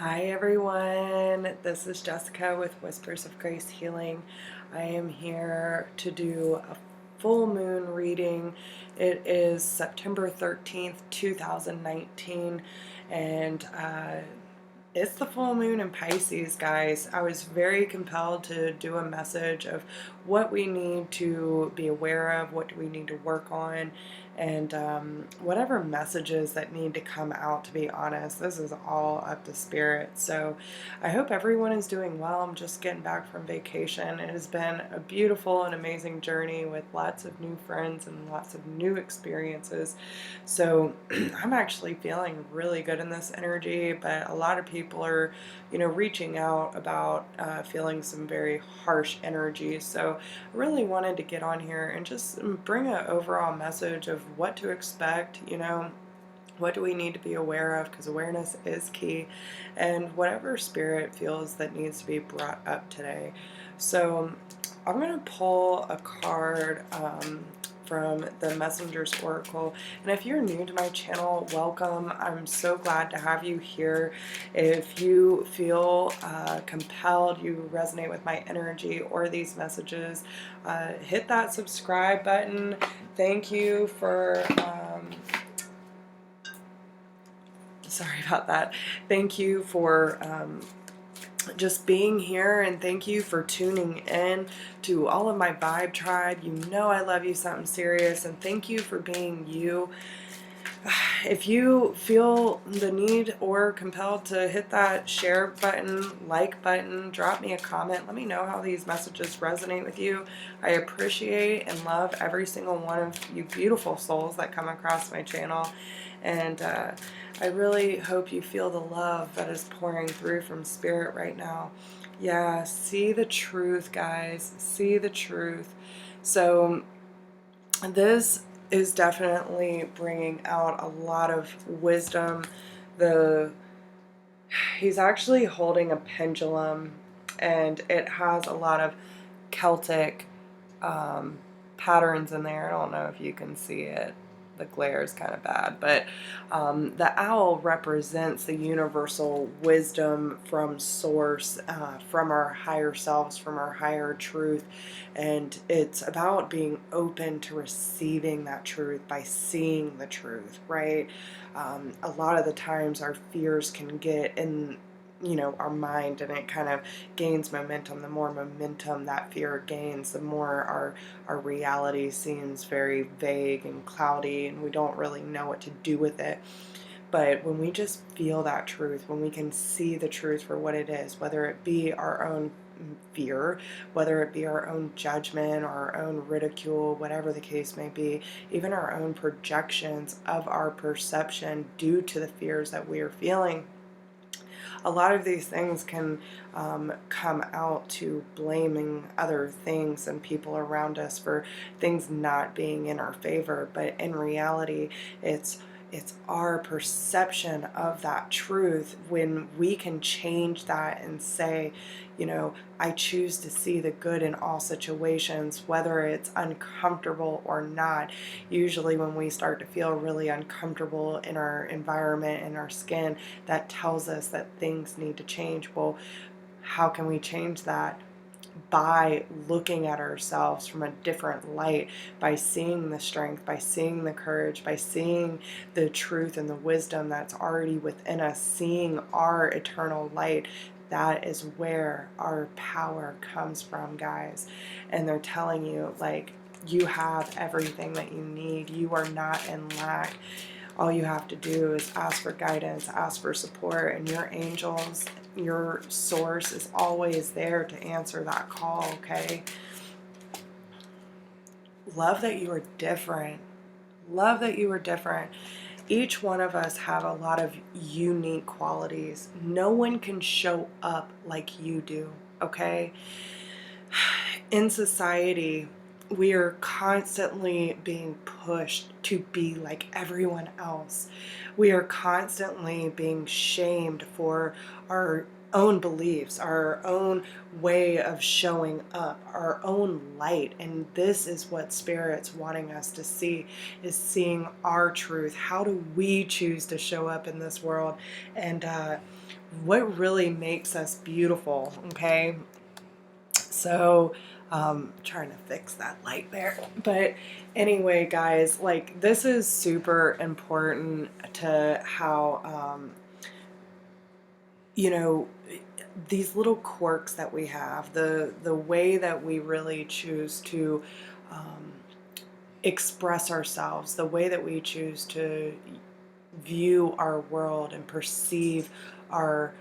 Hi everyone, this is Jessica with Whispers of Grace Healing. I am here to do a full moon reading. It is September 13th, 2019, and it's the full moon in Pisces, guys. I was very compelled to do a message of what we need to be aware of, what do we need to work on, and whatever messages that need to come out. To be honest, this is all up to spirit. So I hope everyone is doing well. I'm just getting back from vacation. It has been a beautiful and amazing journey with lots of new friends and lots of new experiences. So I'm actually feeling really good in this energy, but a lot of people are, reaching out about feeling some very harsh energies. So I really wanted to get on here and just bring an overall message of what to expect, what do we need to be aware of, because awareness is key, and whatever spirit feels that needs to be brought up today. So I'm going to pull a card from the Messenger's Oracle. And if you're new to my channel, welcome. I'm so glad to have you here. If you feel compelled, you resonate with my energy or these messages, hit that subscribe button. Thank you for... sorry about that. Thank you for just being here, and thank you for tuning in to all of my vibe tribe. You know I love you, something serious, and thank you for being you. If you feel the need or compelled to hit that share button, like button, drop me a comment. Let me know how these messages resonate with you. I appreciate and love every single one of you beautiful souls that come across my channel. And I really hope you feel the love that is pouring through from spirit right now. Yeah, see the truth, guys. See the truth. So this is definitely bringing out a lot of wisdom. He's actually holding a pendulum, and it has a lot of Celtic patterns in there. I don't know if you can see it. The glare is kind of bad, but the owl represents the universal wisdom from source, from our higher selves, from our higher truth, and it's about being open to receiving that truth by seeing the truth, right? A lot of the times our fears can get in our mind, and it kind of gains momentum. The more momentum that fear gains, the more our reality seems very vague and cloudy, and we don't really know what to do with it. But when we just feel that truth, when we can see the truth for what it is, whether it be our own fear, whether it be our own judgment or our own ridicule, whatever the case may be, even our own projections of our perception due to the fears that we are feeling, a lot of these things can come out to blaming other things and people around us for things not being in our favor. But in reality, it's our perception of that truth. When we can change that and say, I choose to see the good in all situations, whether it's uncomfortable or not. Usually when we start to feel really uncomfortable in our environment, in our skin, that tells us that things need to change. Well, how can we change that? By looking at ourselves from a different light, by seeing the strength, by seeing the courage, by seeing the truth and the wisdom that's already within us, seeing our eternal light. That is where our power comes from, guys. And they're telling you, like, you have everything that you need. You are not in lack. All you have to do is ask for guidance, ask for support, and your angels, your source is always there to answer that call, okay? Love that you are different. Love that you are different. Each one of us have a lot of unique qualities. No one can show up like you do, okay? In society, we are constantly being pushed to be like everyone else. We are constantly being shamed for our own beliefs, our own way of showing up, our own light. And this is what Spirit's wanting us to see, is seeing our truth. How do we choose to show up in this world and what really makes us beautiful, okay? So, trying to fix that light there. But anyway, guys, like, this is super important to how, you know, these little quirks that we have, the way that we really choose to express ourselves, the way that we choose to view our world and perceive our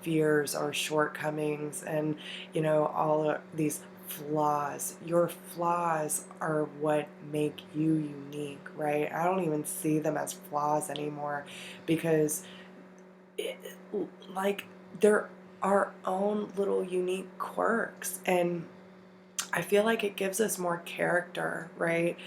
fears, our shortcomings, and all of these flaws. Your flaws are what make you unique, right? I don't even see them as flaws anymore, because it, like, they're our own little unique quirks, and I feel like it gives us more character, right?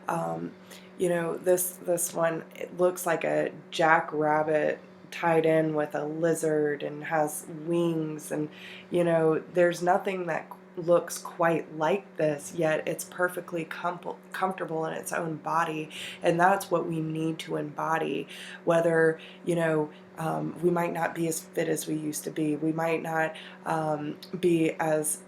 Um, this one, it looks like a jackrabbit tied in with a lizard and has wings, and there's nothing that looks quite like this, yet it's perfectly comfortable in its own body, and that's what we need to embody. Whether we might not be as fit as we used to be, we might not be as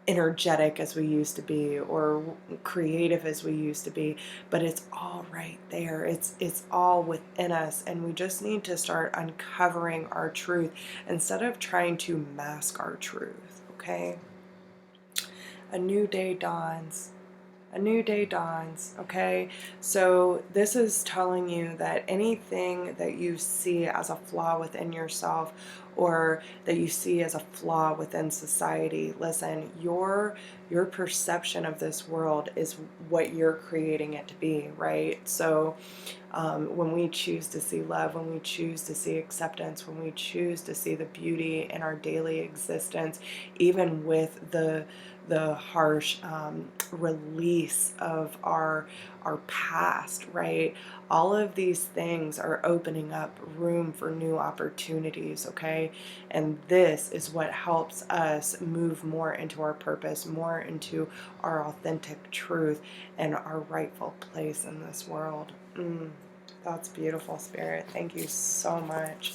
energetic as we used to be, or creative as we used to be, but it's all right there. It's all within us, and we just need to start uncovering our truth instead of trying to mask our truth. Okay? A new day dawns. A new day dawns, okay? So this is telling you that anything that you see as a flaw within yourself, or that you see as a flaw within society, listen, your perception of this world is what you're creating it to be, right? So when we choose to see love, when we choose to see acceptance, when we choose to see the beauty in our daily existence, even with the harsh release of our past, right? All of these things are opening up room for new opportunities, okay? And this is what helps us move more into our purpose, more into our authentic truth, and our rightful place in this world. That's beautiful, Spirit. Thank you so much.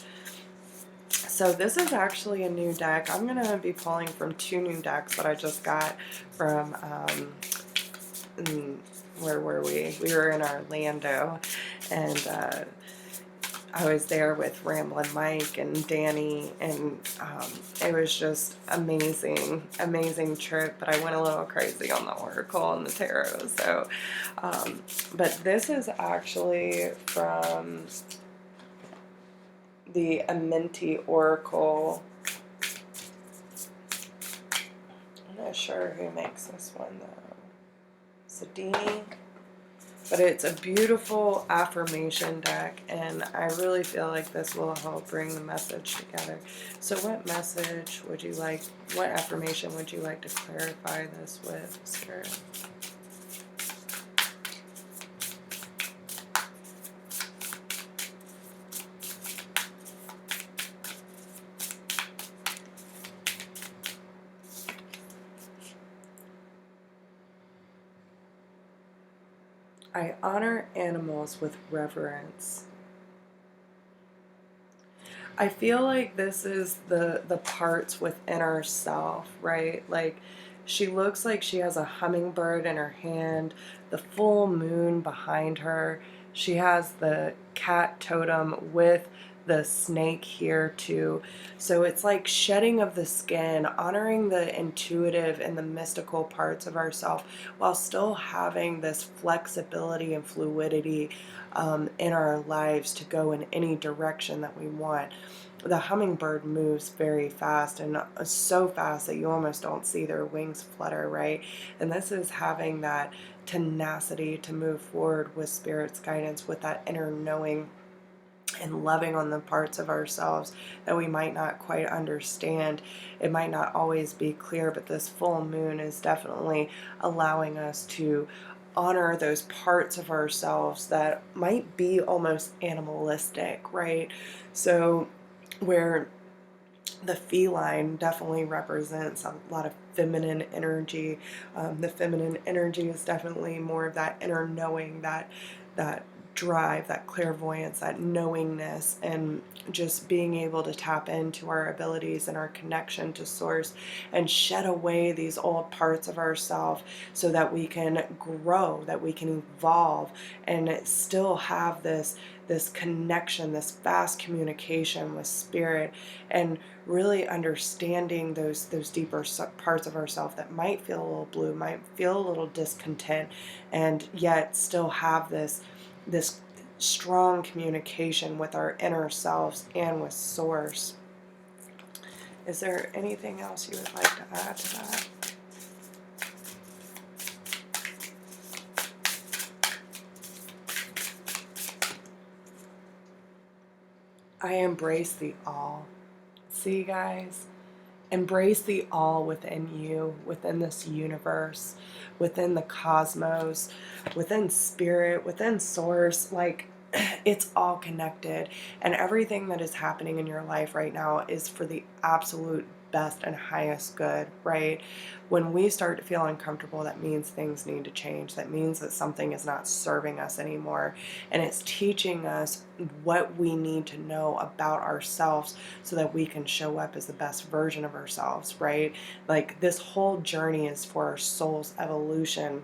So this is actually a new deck. I'm going to be pulling from 2 new decks that I just got from, where were we? We were in Orlando, and I was there with Ramblin' Mike and Danny, and it was just amazing, amazing trip, but I went a little crazy on the Oracle and the Tarot. So, but this is actually from the Amenti Oracle. I'm not sure who makes this one though. Sadini. But it's a beautiful affirmation deck, and I really feel like this will help bring the message together. So what message would you like, what affirmation would you like to clarify this with, Spirit? I honor animals with reverence. I feel like this is the parts within ourself, right? Like, she looks like she has a hummingbird in her hand, the full moon behind her. She has the cat totem with the snake here too. So it's like shedding of the skin, honoring the intuitive and the mystical parts of ourselves, while still having this flexibility and fluidity in our lives to go in any direction that we want. The hummingbird moves very fast, and so fast that you almost don't see their wings flutter, right? And this is having that tenacity to move forward with Spirit's guidance, with that inner knowing and loving on the parts of ourselves that we might not quite understand. It might not always be clear, but this full moon is definitely allowing us to honor those parts of ourselves that might be almost animalistic, right? So where the feline definitely represents a lot of feminine energy. The feminine energy is definitely more of that inner knowing, that drive, that clairvoyance, that knowingness, and just being able to tap into our abilities and our connection to source and shed away these old parts of ourselves so that we can grow, that we can evolve, and still have this connection, this fast communication with spirit, and really understanding those deeper parts of ourselves that might feel a little blue, might feel a little discontent, and yet still have this strong communication with our inner selves and with source. Is there anything else you would like to add to that? I embrace the all. See, guys? Embrace the all within you, within this universe, within the cosmos, within spirit, within source. Like, it's all connected. And everything that is happening in your life right now is for the absolute best and highest good, right? When we start to feel uncomfortable, that means things need to change. That means that something is not serving us anymore. And it's teaching us what we need to know about ourselves so that we can show up as the best version of ourselves, right? Like, this whole journey is for our soul's evolution.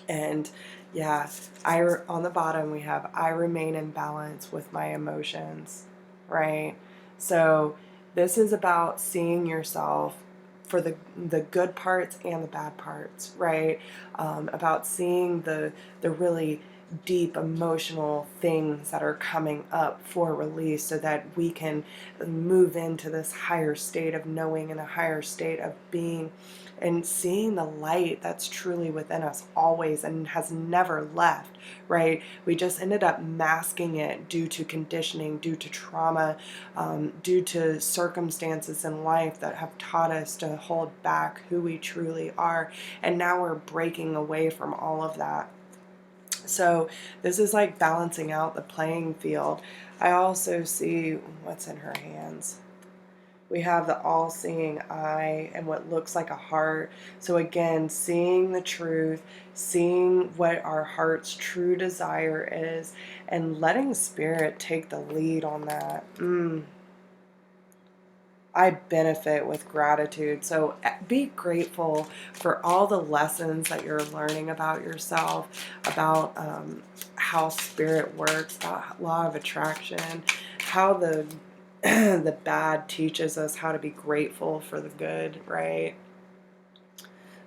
And yeah, on the bottom we have, I remain in balance with my emotions, right? So this is about seeing yourself for the good parts and the bad parts, right? About seeing the really deep emotional things that are coming up for release so that we can move into this higher state of knowing and a higher state of being, and seeing the light that's truly within us always and has never left, right? We just ended up masking it due to conditioning, due to trauma, due to circumstances in life that have taught us to hold back who we truly are. And now we're breaking away from all of that. So this is like balancing out the playing field. I also see what's in her hands. We have the all-seeing eye and what looks like a heart. So again, seeing the truth, seeing what our heart's true desire is, and letting spirit take the lead on that. I benefit with gratitude. So be grateful for all the lessons that you're learning about yourself, about how spirit works, about law of attraction, how the the bad teaches us how to be grateful for the good, right?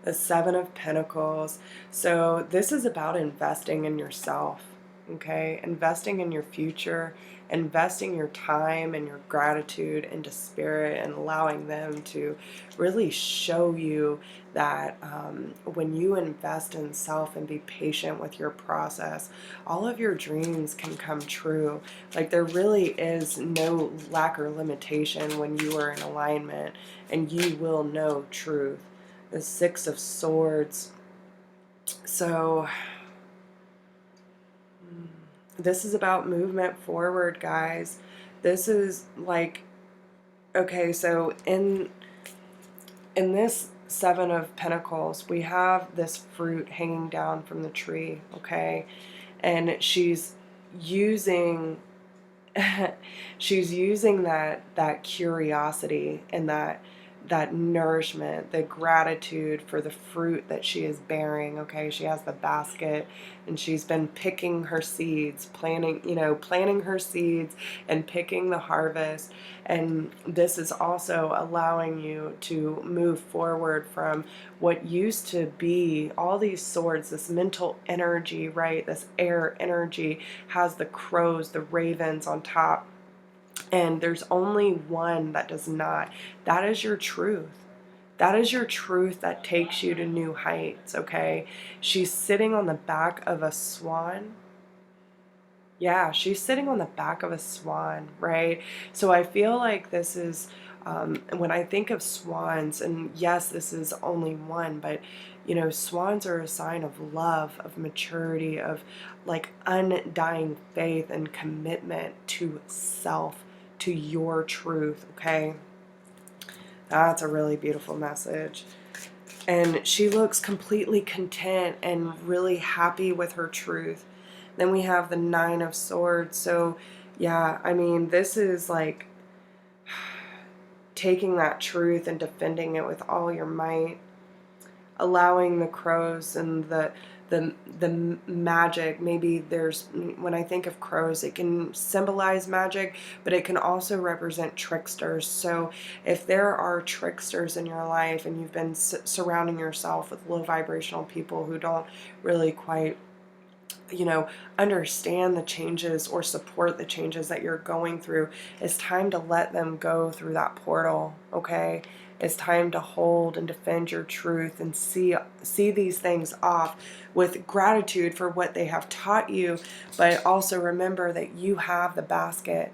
The Seven of Pentacles. So this is about investing in yourself, okay? Investing in your future, investing your time and your gratitude into spirit, and allowing them to really show you that when you invest in self and be patient with your process, all of your dreams can come true. Like, there really is no lack or limitation when you are in alignment, and you will know truth. The Six of Swords. So this is about movement forward, guys. This is like, okay, so in this Seven of Pentacles, we have this fruit hanging down from the tree, okay? And she's using she's using that curiosity and that nourishment, the gratitude for the fruit that she is bearing, okay? She has the basket, and she's been picking her seeds, planting her seeds and picking the harvest. And this is also allowing you to move forward from what used to be all these swords, this mental energy, right? This air energy has the crows, the ravens on top. And there's only one that does not. That is your truth. That is your truth that takes you to new heights, okay? She's sitting on the back of a swan. Yeah, she's sitting on the back of a swan, right? So I feel like this is, when I think of swans, and yes, this is only one, but swans are a sign of love, of maturity, of like undying faith and commitment to self, to your truth, okay? That's a really beautiful message. And she looks completely content and really happy with her truth. Then we have the Nine of Swords. So yeah, I mean, this is like taking that truth and defending it with all your might, allowing the crows and the magic. Maybe there's, when I think of crows, it can symbolize magic, but it can also represent tricksters. So if there are tricksters in your life and you've been surrounding yourself with low vibrational people who don't really quite, you know, understand the changes or support the changes that you're going through, it's time to let them go through that portal, okay? It's time to hold and defend your truth and see these things off with gratitude for what they have taught you, but also remember that you have the basket.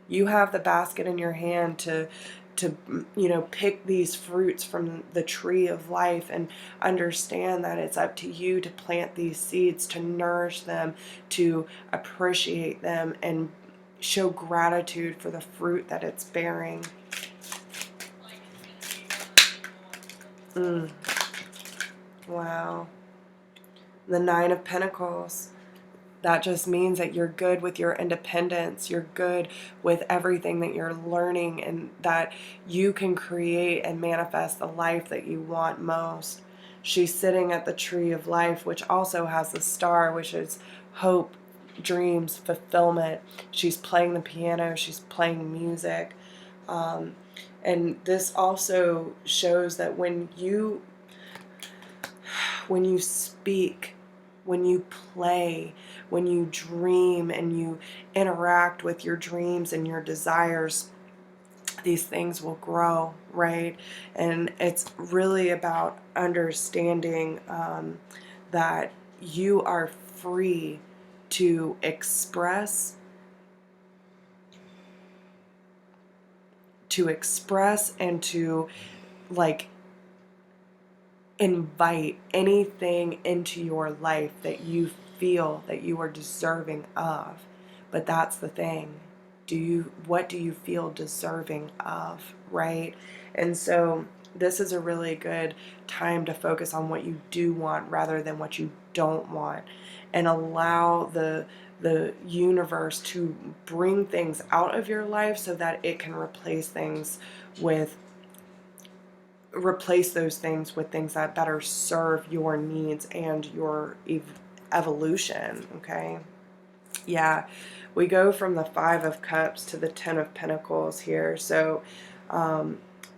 You have the basket in your hand to you know, pick these fruits from the tree of life, and understand that it's up to you to plant these seeds, to nourish them, to appreciate them, and show gratitude for the fruit that it's bearing. Wow. The Nine of Pentacles. That just means that you're good with your independence. You're good with everything that you're learning, and that you can create and manifest the life that you want most. She's sitting at the tree of life, which also has the star, which is hope, dreams, fulfillment. She's playing the piano. She's playing music. And this also shows that when you speak, when you play, when you dream and you interact with your dreams and your desires, these things will grow, right? And it's really about understanding that you are free to express and to, like, invite anything into your life that you feel that you are deserving of. But that's the thing. What do you feel deserving of, right? And so this is a really good time to focus on what you do want rather than what you don't want, and allow the universe to bring things out of your life so that it can replace those things with things that better serve your needs and your evolution, okay? Yeah, we go from the Five of Cups to the Ten of Pentacles here. So,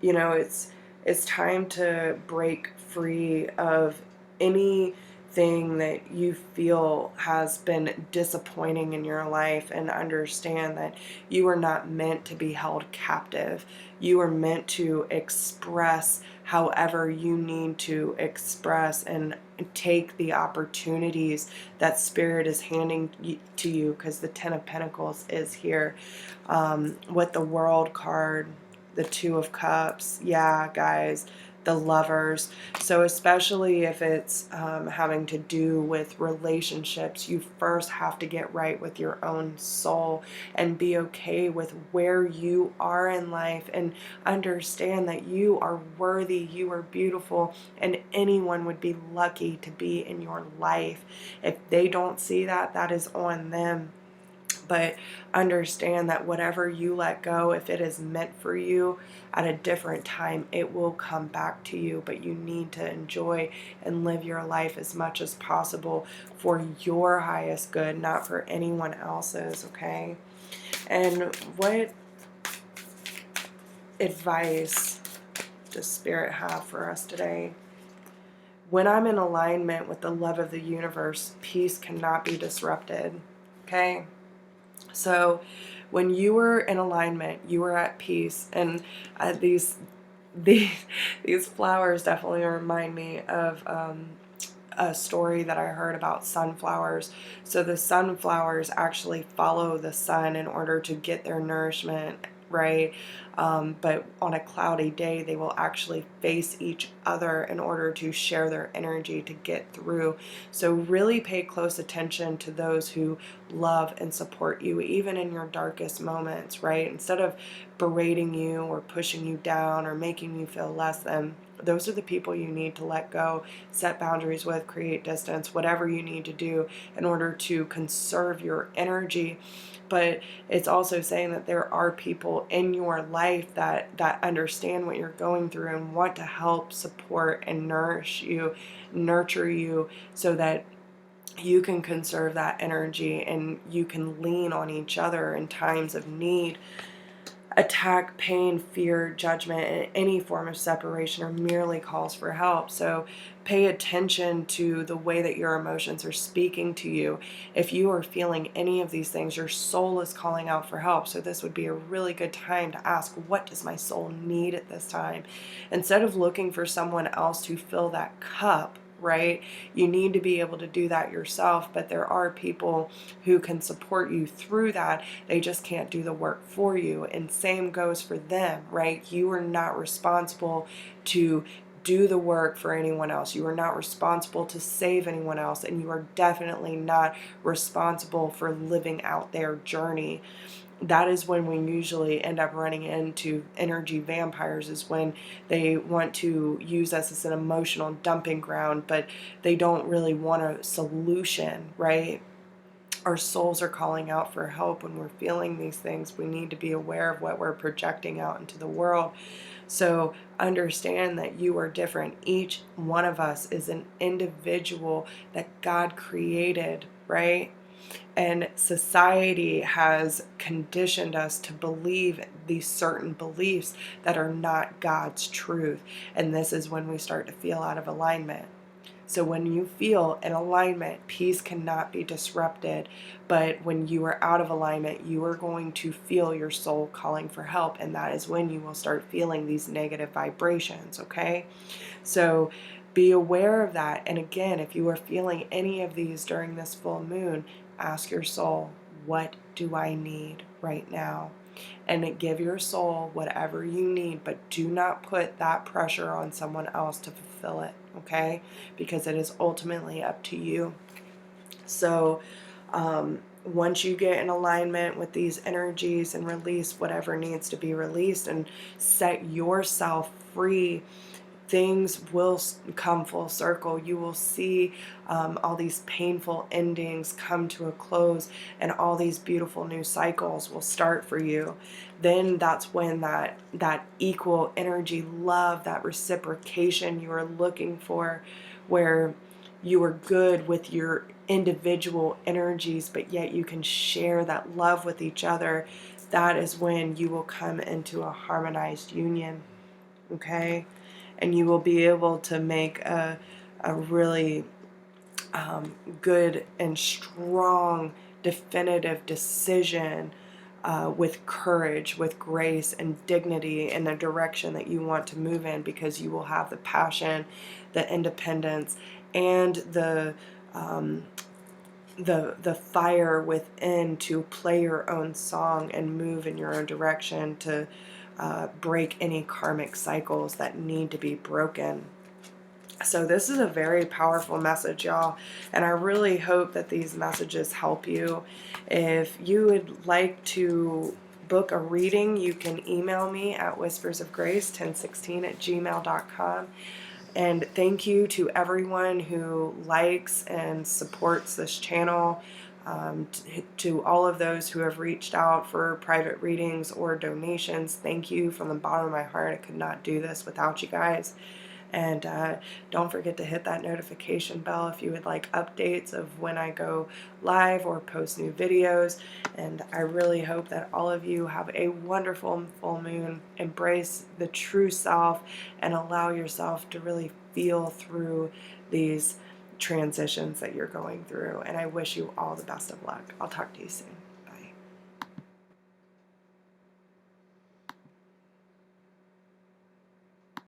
you know, it's time to break free of anything that you feel has been disappointing in your life, and understand that you are not meant to be held captive. You are meant to express however you need to express, and take the opportunities that Spirit is handing to you, because the Ten of Pentacles is here. With the World card, the Two of Cups, yeah, guys, the Lovers. So especially if it's having to do with relationships, you first have to get right with your own soul and be okay with where you are in life, and understand that you are worthy, you are beautiful, and anyone would be lucky to be in your life. If they don't see that, that is on them. But understand that whatever you let go, if it is meant for you at a different time, it will come back to you. But you need to enjoy and live your life as much as possible for your highest good, not for anyone else's, okay? And what advice does Spirit have for us today? When I'm in alignment with the love of the universe, peace cannot be disrupted, okay? So when you were in alignment, you were at peace. And these flowers definitely remind me of a story that I heard about sunflowers. So the sunflowers actually follow the sun in order to get their nourishment, right? But on a cloudy day, they will actually face each other in order to share their energy to get through. So really pay close attention to those who love and support you, even in your darkest moments, right? Instead of berating you or pushing you down or making you feel less than, those are the people you need to let go, set boundaries with, create distance, whatever you need to do in order to conserve your energy. But it's also saying that there are people in your life that understand what you're going through and want to help, support, and nurture you so that you can conserve that energy and you can lean on each other in times of need. Attack, pain, fear, judgment, and any form of separation are merely calls for help. So pay attention to the way that your emotions are speaking to you. If you are feeling any of these things, your soul is calling out for help. So this would be a really good time to ask, what does my soul need at this time? Instead of looking for someone else to fill that cup, right? You need to be able to do that yourself, but there are people who can support you through that. They just can't do the work for you. And same goes for them, right? You are not responsible to do the work for anyone else. You are not responsible to save anyone else, and you are definitely not responsible for living out their journey. That is when we usually end up running into energy vampires, is when they want to use us as an emotional dumping ground, but they don't really want a solution, right? Our souls are calling out for help when we're feeling these things. We need to be aware of what we're projecting out into the world. So understand that you are different. Each one of us is an individual that God created, right? And society has conditioned us to believe these certain beliefs that are not God's truth. And this is when we start to feel out of alignment. So when you feel in alignment, peace cannot be disrupted. But when you are out of alignment, you are going to feel your soul calling for help. And that is when you will start feeling these negative vibrations, okay? So be aware of that. And again, if you are feeling any of these during this full moon, ask your soul, what do I need right now? And give your soul whatever you need, but do not put that pressure on someone else to fulfill it, okay? Because it is ultimately up to you. So once you get in alignment with these energies and release whatever needs to be released and set yourself free, things will come full circle. You will see all these painful endings come to a close, and all these beautiful new cycles will start for you. Then that's when that equal energy love, that reciprocation you are looking for, where you are good with your individual energies, but yet you can share that love with each other. That is when you will come into a harmonized union, okay? And you will be able to make a really good and strong, definitive decision with courage, with grace and dignity in the direction that you want to move in, because you will have the passion, the independence, and the fire within to play your own song and move in your own direction to break any karmic cycles that need to be broken. So this is a very powerful message, y'all, and I really hope that these messages help you. If you would like to book a reading, you can email me at whispersofgrace1016@gmail.com. And thank you to everyone who likes and supports this channel. To all of those who have reached out for private readings or donations, thank you from the bottom of my heart. I could not do this without you guys. And don't forget to hit that notification bell if you would like updates of when I go live or post new videos. And I really hope that all of you have a wonderful full moon. Embrace the true self and allow yourself to really feel through these transitions that you're going through. And I wish you all the best of luck. I'll talk to you soon.